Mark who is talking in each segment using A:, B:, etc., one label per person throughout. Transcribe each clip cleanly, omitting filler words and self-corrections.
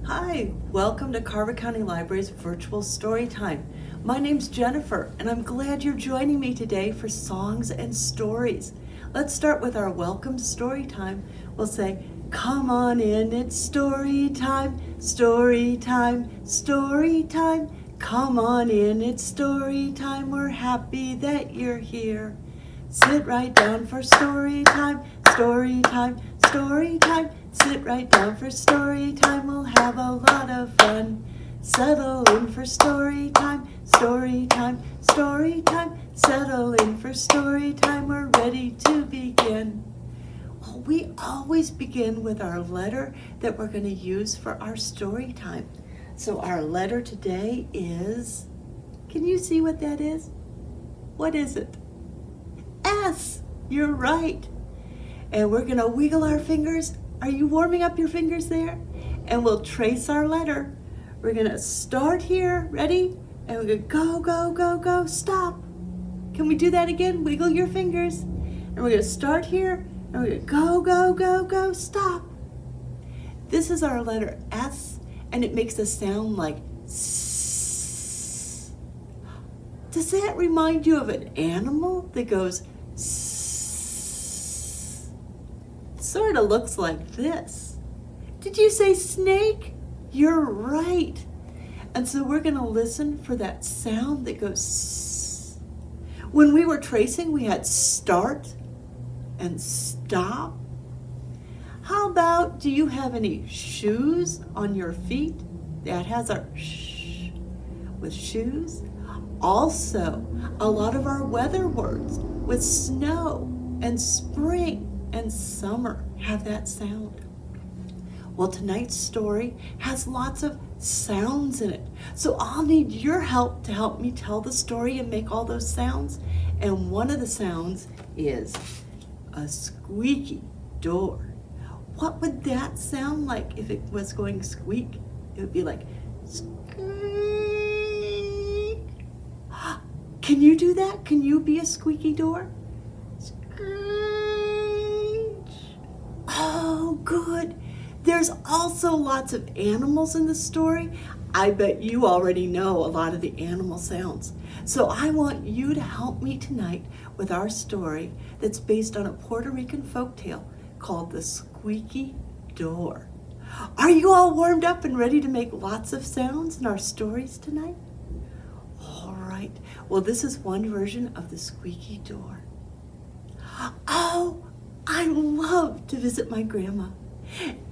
A: Hi, welcome to Carver County Library's virtual story time. My name's Jennifer, and I'm glad you're joining me today for songs and stories. Let's start with our welcome story time. We'll say, come on in, it's story time, story time, story time. Come on in, it's story time, we're happy that you're here. Sit right down for story time, story time, story time. Sit right down for story time, we'll have a lot of fun. Settle in for story time, story time, story time. Settle in for story time, we're ready to begin. Well, we always begin with our letter that we're going to use for our story time. So our letter today is, can you see what that is? What is it? S, you're right. And we're going to wiggle our fingers. Are you warming up your fingers there? And we'll trace our letter. We're going to start here, ready? And we're going to go, go, go, go, stop. Can we do that again? Wiggle your fingers. And we're going to start here, and we're going to go, go, go, go, stop. This is our letter S, and it makes a sound like S. Does that remind you of an animal that goes S? Sort of looks like this. Did you say snake? You're right. And so we're going to listen for that sound that goes S. When we were tracing, we had start and stop. How about, do you have any shoes on your feet? That has our sh with shoes. Also, a lot of our weather words with snow and spring and summer have that sound. Well, tonight's story has lots of sounds in it. So I'll need your help to help me tell the story and make all those sounds. And one of the sounds is a squeaky door. What would that sound like if it was going squeak? It would be like squeak. Can you do that? Can you be a squeaky door? Oh, good. There's also lots of animals in the story. I bet you already know a lot of the animal sounds. So I want you to help me tonight with our story that's based on a Puerto Rican folktale called The Squeaky Door. Are you all warmed up and ready to make lots of sounds in our stories tonight? All right. Well, this is one version of The Squeaky Door. Oh, I love to visit my grandma.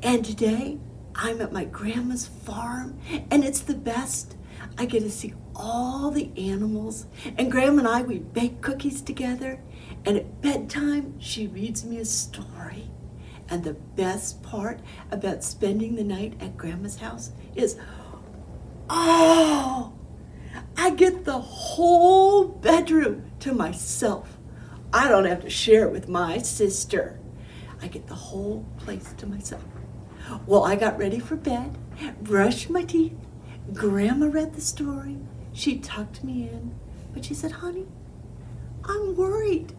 A: And today, I'm at my grandma's farm, and it's the best. I get to see all the animals, and Grandma and I, we bake cookies together, and at bedtime, she reads me a story. And the best part about spending the night at Grandma's house is, oh, I get the whole bedroom to myself. I don't have to share it with my sister. I get the whole place to myself. Well, I got ready for bed, brushed my teeth. Grandma read the story. She tucked me in, but she said, honey, I'm worried.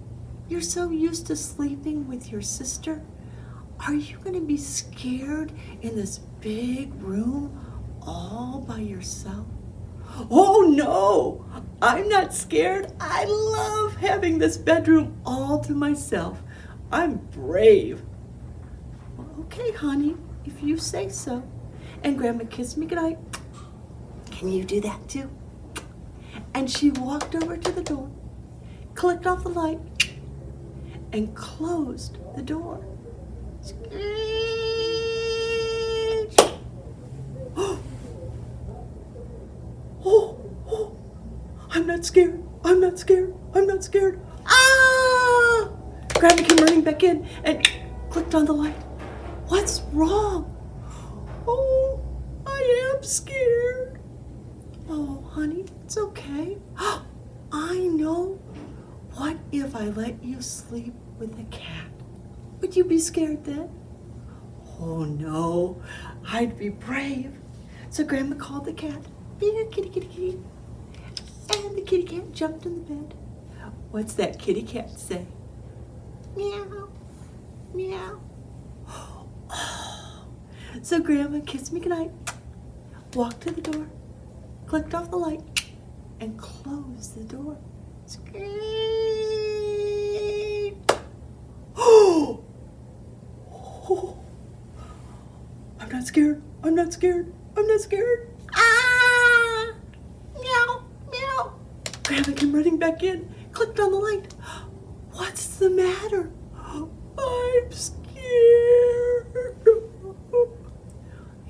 A: You're so used to sleeping with your sister. Are you going to be scared in this big room all by yourself? Oh no, I'm not scared. I love having this bedroom all to myself. I'm brave. Well, okay, honey, if you say so. And Grandma kissed me goodnight. Can you do that too? And she walked over to the door, clicked off the light, and closed the door. Screech! Oh, I'm not scared. I'm not scared. I'm not scared. Ah! Grandma came running back in and clicked on the light. What's wrong? Oh, I am scared. Oh, honey, it's okay. I know. What if I let you sleep with a cat? Would you be scared then? Oh, no. I'd be brave. So Grandma called the cat. Here, kitty, kitty, kitty. And the kitty cat jumped in the bed. What's that kitty cat say? Meow, meow. Oh. So Grandma kissed me goodnight, walked to the door, clicked off the light, and closed the door. Screech! Oh! I'm not scared. I'm not scared. I'm not scared. Ah! Meow, meow. Grandma came running back in, clicked on the light. What's the matter? I'm scared.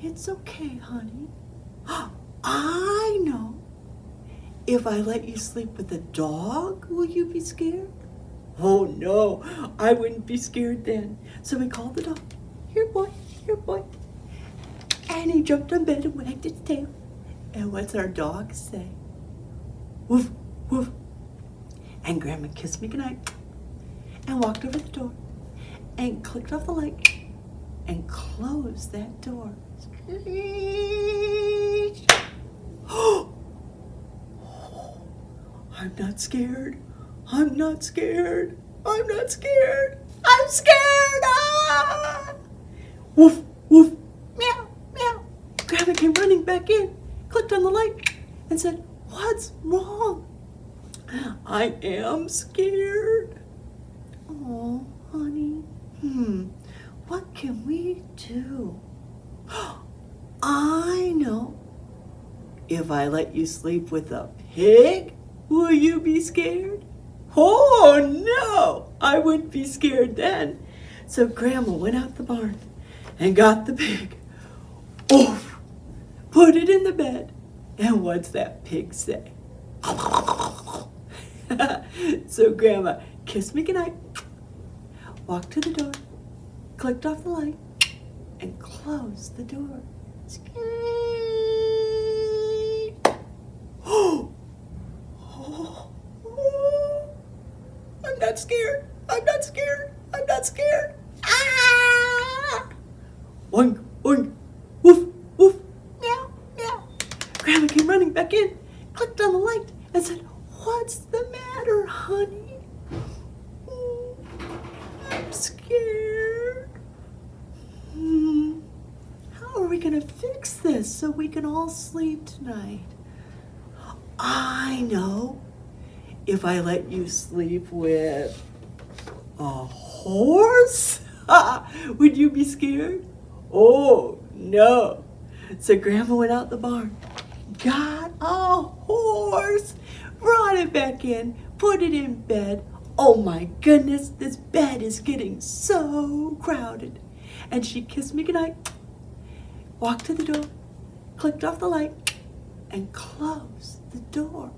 A: It's okay, honey. I know. If I let you sleep with the dog, will you be scared? Oh, no, I wouldn't be scared then. So we called the dog. Here, boy, here, boy. And he jumped on bed and wagged its tail. And what's our dog say? Woof, woof. And Grandma kissed me goodnight and walked over the door and clicked off the light and closed that door. Screech! I'm not scared. I'm not scared. I'm not scared. I'm scared. Ah! Woof, woof, meow, meow. Grandma came running back in, clicked on the light, and said, "What's wrong?" I am scared. Oh, honey. What can we do? I know. If I let you sleep with a pig, will you be scared? Oh, no, I wouldn't be scared then. So Grandma went out the barn and got the pig. Oof, put it in the bed. And what's that pig say? So Grandma kissed me goodnight, walked to the door, clicked off the light, and closed the door. Screech! I'm not scared. I'm not scared. I'm not scared. Ah! Oink, oink, woof, woof, meow, meow. Grandma came running back in, clicked on the light, and said, "What's the matter, honey?" I'm scared. How are we going to fix this so we can all sleep tonight? I know. If I let you sleep with a horse, would you be scared? Oh, no. So Grandma went out the barn, got a horse, brought it back in, put it in bed. Oh my goodness, this bed is getting so crowded. And she kissed me goodnight, walked to the door, clicked off the light, and closed the door.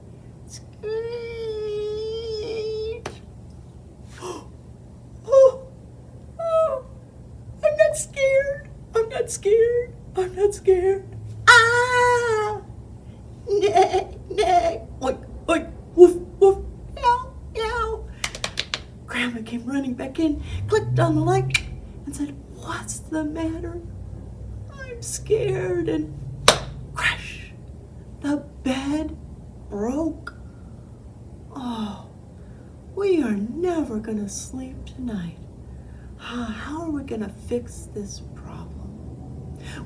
A: I'm not scared. I'm not scared. I'm not scared. Ah! Nay, nay. Oink, oink, woof, woof, meow, meow. Grandma came running back in, clicked on the light, and said, "What's the matter?" I'm scared, and crash, the bed broke. Oh, we are never going to sleep tonight. How are we going to fix this problem?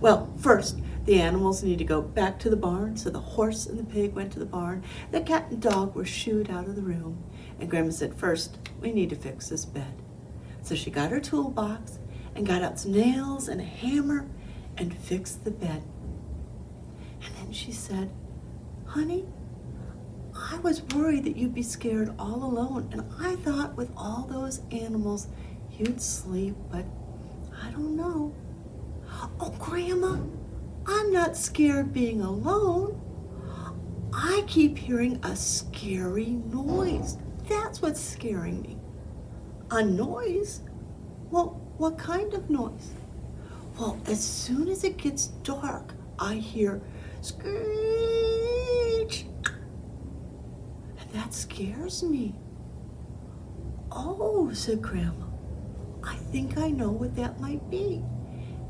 A: Well, first, the animals need to go back to the barn. So the horse and the pig went to the barn. The cat and dog were shooed out of the room. And Grandma said, first, we need to fix this bed. So she got her toolbox and got out some nails and a hammer and fixed the bed. And then she said, "Honey, I was worried that you'd be scared all alone, and I thought with all those animals you'd sleep, but I don't know." "Oh, Grandma, I'm not scared being alone. I keep hearing a scary noise. That's what's scaring me." "A noise? Well, what kind of noise?" "Well, as soon as it gets dark, I hear screech. That scares me." "Oh," said Grandma, "I think I know what that might be."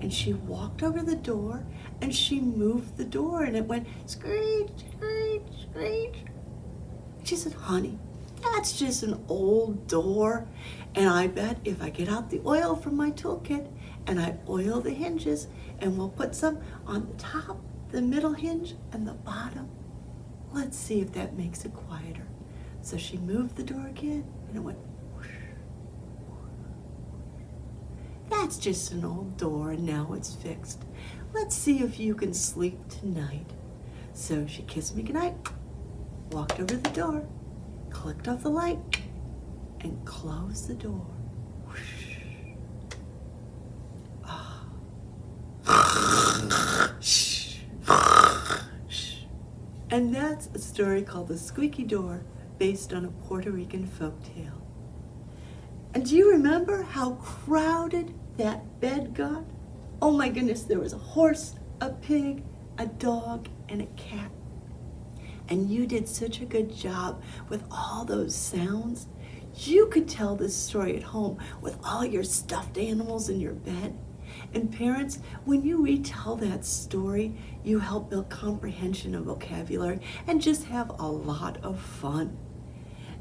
A: And she walked over the door and she moved the door and it went screech, screech, screech. She said, "Honey, that's just an old door. And I bet if I get out the oil from my toolkit and I oil the hinges and we'll put some on the top the middle hinge, and the bottom. Let's see if that makes it quieter. So she moved the door again, and it went whoosh. That's just an old door, and now it's fixed. Let's see if you can sleep tonight. So she kissed me goodnight, walked over to the door, clicked off the light, and closed the door. Whoosh. Ah. Shh. Shh. And that's a story called The Squeaky Door, based on a Puerto Rican folktale. And do you remember how crowded that bed got? Oh my goodness, there was a horse, a pig, a dog, and a cat. And you did such a good job with all those sounds. You could tell this story at home with all your stuffed animals in your bed. And parents, when you retell that story, you help build comprehension and vocabulary and just have a lot of fun.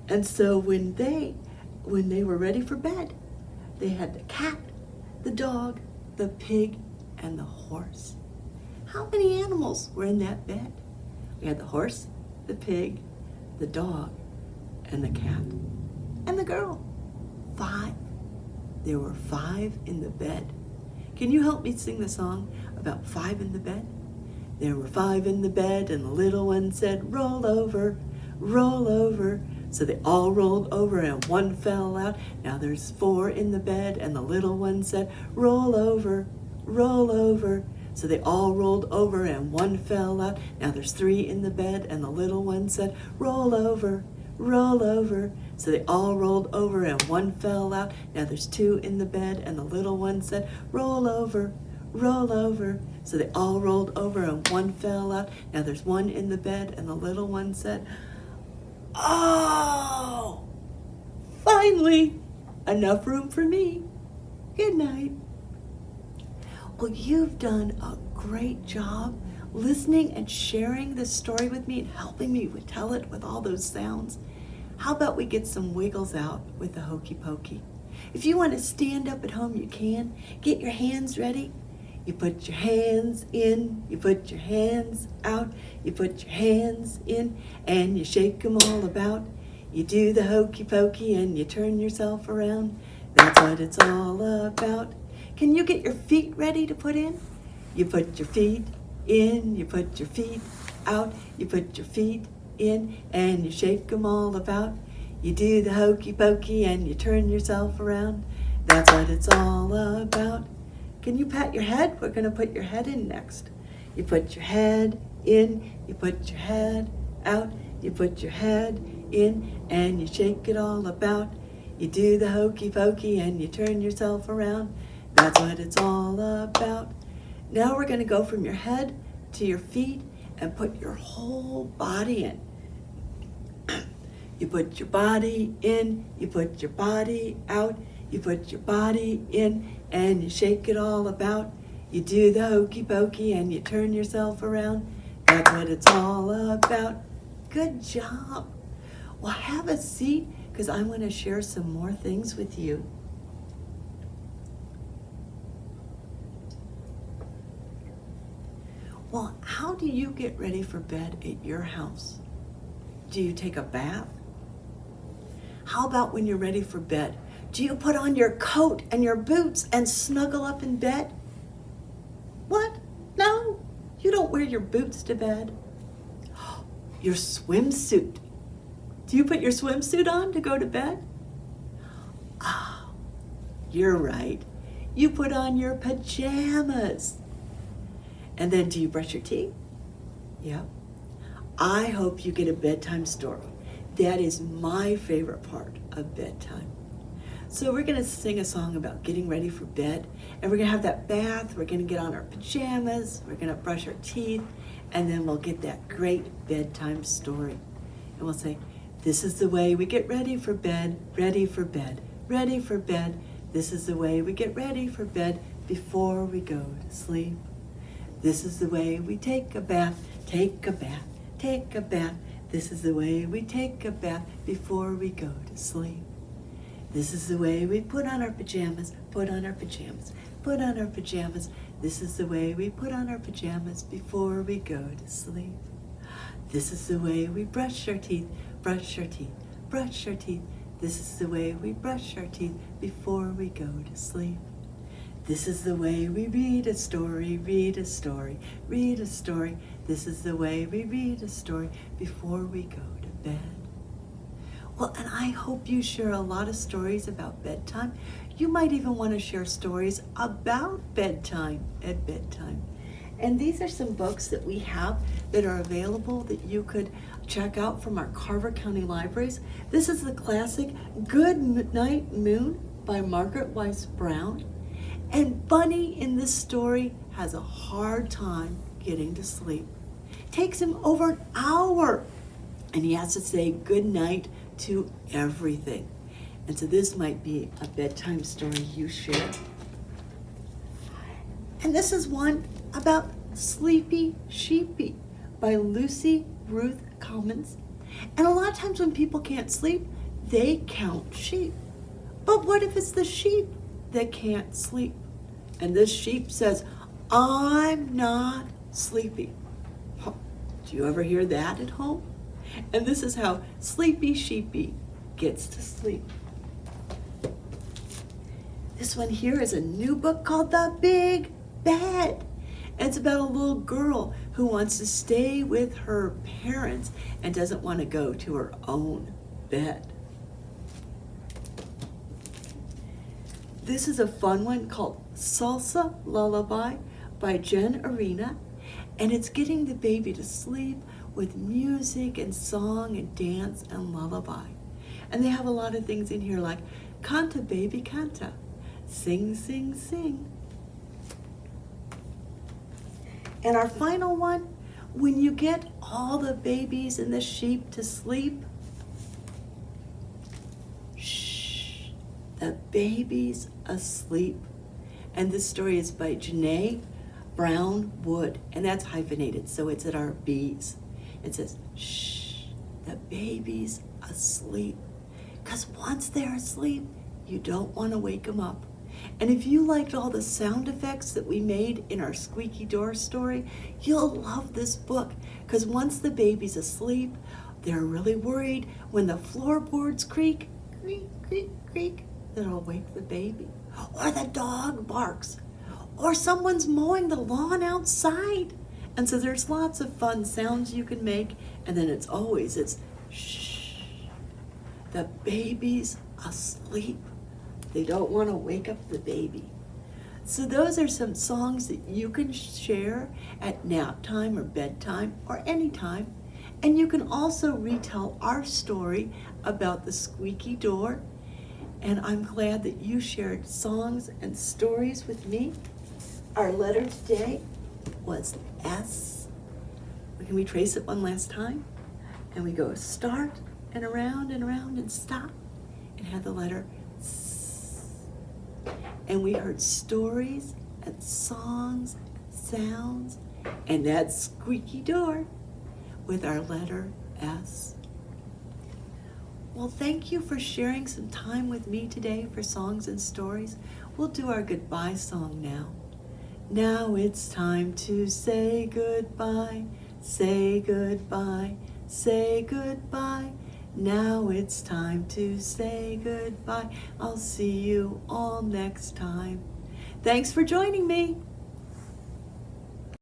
A: And so when they were ready for bed, they had the cat, the dog, the pig, and the horse. How many animals were in that bed? We had the horse, the pig, the dog, and the cat, and the girl. 5. There were 5 in the bed. Can you help me sing the song about 5 in the bed? There were 5 in the bed, and the little one said, roll over, roll over. So they all rolled over and one fell out. Now there's 4 in the bed, and the little one said, roll over, roll over. So they all rolled over and one fell out. Now there's 3 in the bed, and the little one said, roll over, roll over. So they all rolled over and one fell out. Now there's 2 in the bed, and the little one said, roll over, roll over. So they all rolled over and one fell out. Now there's 1 in the bed, and the little one said, oh, finally, enough room for me. Good night. Well, you've done a great job listening and sharing this story with me and helping me tell it with all those sounds. How about we get some wiggles out with the hokey pokey? If you want to stand up at home, you can. Get your hands ready. You put your hands in, you put your hands out, you put your hands in, and you shake them all about. You do the hokey pokey and you turn yourself around. That's what it's all about. Can you get your feet ready to put in? You put your feet in, you put your feet out, you put your feet in, and you shake them all about. You do the hokey pokey and you turn yourself around. That's what it's all about. Can you pat your head? We're going to put your head in next. You put your head in, you put your head out, you put your head in, and you shake it all about. You do the hokey pokey and you turn yourself around. That's what it's all about. Now we're going to go from your head to your feet and put your whole body in. You put your body in, you put your body out, you put your body in, and you shake it all about. You do the hokey pokey and you turn yourself around. That's what it's all about. Good job. Well, have a seat because I want to share some more things with you. Well, how do you get ready for bed at your house? Do you take a bath? How about when you're ready for bed? Do you put on your coat and your boots and snuggle up in bed? What? No, you don't wear your boots to bed. Your swimsuit. Do you put your swimsuit on to go to bed? Oh, you're right. You put on your pajamas. And then do you brush your teeth? Yep. I hope you get a bedtime story. That is my favorite part of bedtime. So we're going to sing a song about getting ready for bed, and we're going to have that bath, we're going to get on our pajamas, we're going to brush our teeth, and then we'll get that great bedtime story. And we'll say, this is the way we get ready for bed, ready for bed, ready for bed. This is the way we get ready for bed before we go to sleep. This is the way we take a bath, take a bath, take a bath. This is the way we take a bath before we go to sleep. This is the way we put on our pajamas, put on our pajamas, put on our pajamas. This is the way we put on our pajamas before we go to sleep. This is the way we brush our teeth, brush our teeth, brush our teeth. This is the way we brush our teeth before we go to sleep. This is the way we read a story, read a story, read a story. This is the way we read a story before we go to bed. Well, and I hope you share a lot of stories about bedtime. You might even want to share stories about bedtime at bedtime. And these are some books that we have that are available that you could check out from our Carver County Libraries. This is the classic Goodnight Moon by Margaret Weiss Brown. And Bunny in this story has a hard time getting to sleep. It takes him over an hour, and he has to say goodnight to everything. And so this might be a bedtime story you share. And this is one about Sleepy Sheepy by Ruth Cummins. And a lot of times when people can't sleep, they count sheep. But what if it's the sheep that can't sleep? And this sheep says, I'm not sleepy. Huh. Do you ever hear that at home? And this is how Sleepy Sheepy gets to sleep. This one here is a new book called The Big Bed. It's about a little girl who wants to stay with her parents and doesn't want to go to her own bed. This is a fun one called Salsa, Lullaby by Jen Arena, and it's getting the baby to sleep with music and song and dance and lullaby. And they have a lot of things in here like Canta Baby Canta, sing, sing, sing. And our final one, when you get all the babies and the sheep to sleep, shh, the baby's asleep. And this story is by JaNay Brown Wood, and that's hyphenated, so it's at our B's. It says, shh, the baby's asleep. Because once they're asleep, you don't want to wake them up. And if you liked all the sound effects that we made in our Squeaky Door story, you'll love this book. Because once the baby's asleep, they're really worried when the floorboards creak, creak, creak, creak, that it'll wake the baby. Or the dog barks. Or someone's mowing the lawn outside. And so there's lots of fun sounds you can make. And then it's shh, the baby's asleep. They don't want to wake up the baby. So those are some songs that you can share at nap time or bedtime or any time. And you can also retell our story about the squeaky door. And I'm glad that you shared songs and stories with me. Our letter today was S. Can we trace it one last time? And we go start and around and stop and have the letter S. And we heard stories and songs, sounds, and that squeaky door with our letter S. Well, thank you for sharing some time with me today for songs and stories. We'll do our goodbye song now. Now it's time to say goodbye, say goodbye, say goodbye. Now it's time to say goodbye. I'll see you all next time. Thanks for joining me.